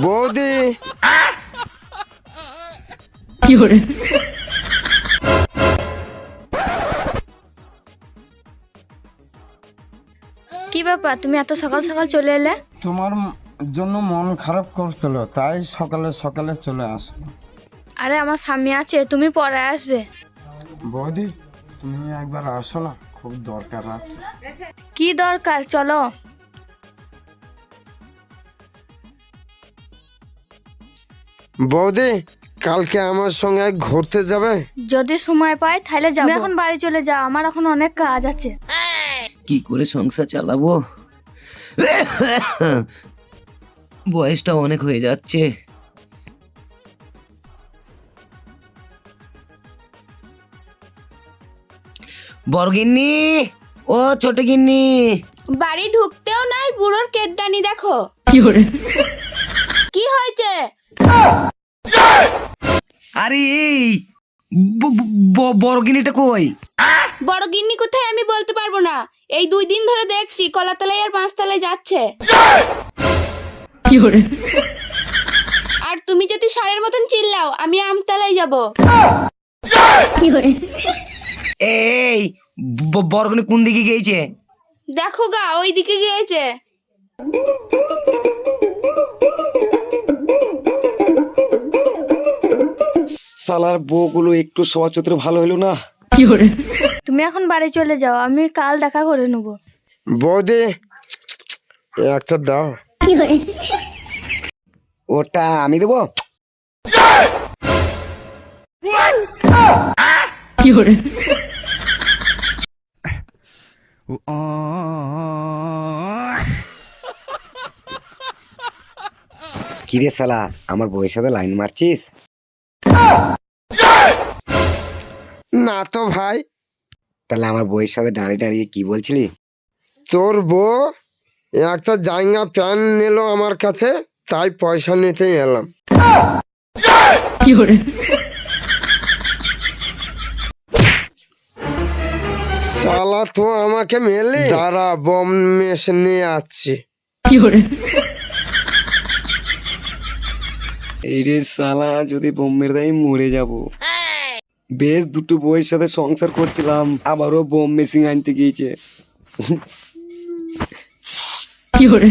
বৌদি কি করে? কি ব্যাপার, তুমি এত সকাল সকাল চলে এলে? তোমার জন্য মন খারাপ করছিল, তাই সকালে সকালে চলে আসলো। আরে আমার স্বামী আছে, তুমি পরে আসবে। বৌদি তুমি একবার আসো না, খুব দরকার আছে। কি দরকার, চলো। বৌদি কালকে আমার সঙ্গে ঘুরতে যাবে? যদি সময় পাই তাহলে যাবো। তুমি এখন বাড়ি চলে যাও, আমার এখন অনেক কাজ আছে। কি করে সংসার চালাবো? বয়সটা অনেক হয়ে যাচ্ছে। বড়গিন্নি, ও ছোট গিন্নি। বাড়ি ঢুকতেও নাই, বুড়োর কেটদানি দেখো। কি করে? কি হয়েছে? আরে এই বড়গিন্নিটা কই? বড় গিন্নি কোথায় আমি বলতে পারবো না। এই 2 দিন ধরে দেখছি কলাতলায় আর 5 তলায় যাচ্ছে। কি করে? আর তুমি যদি ষাঁড়ের মতন চিল্লাও, আমি আমতলায় যাব। কি করে? এই বড়গিন্নি কোন দিকে গিয়েছে? দেখো গা, ওই দিকে গিয়েছে। শালার বউগুলো একটু সবার চরিত্র ভালো হলো না। কি করে? তুমি এখন বাড়ি চলে যাও, আমি কাল দেখা করে নেবো। বৌদি একটা দাও। ওটা আমি দেবো। কি করে? কিরে শালা, আমার বউয়ের সাথে লাইন মারছিস? না তো ভাই। তাহলে আমার বউয়ের সাথে দাঁড়িয়ে দাঁড়িয়ে কি বলছিলি? তোর বউ একটা জাঙ্গা প্যান্ট নিল আমার কাছে, তাই পয়সা নিতে এলাম। কি করে? শালা তো আমাকে মেলে, দাঁড়া বম মেশিন নিয়ে আসছি। কি করে? এই রে শালা, যদি বোমের দেয় মরে যাব। বেশ দুটো বউয়ের সাথে সংসার করছিলাম, আবারও বোম মেশিন আনতে গিয়েছে। কি করে?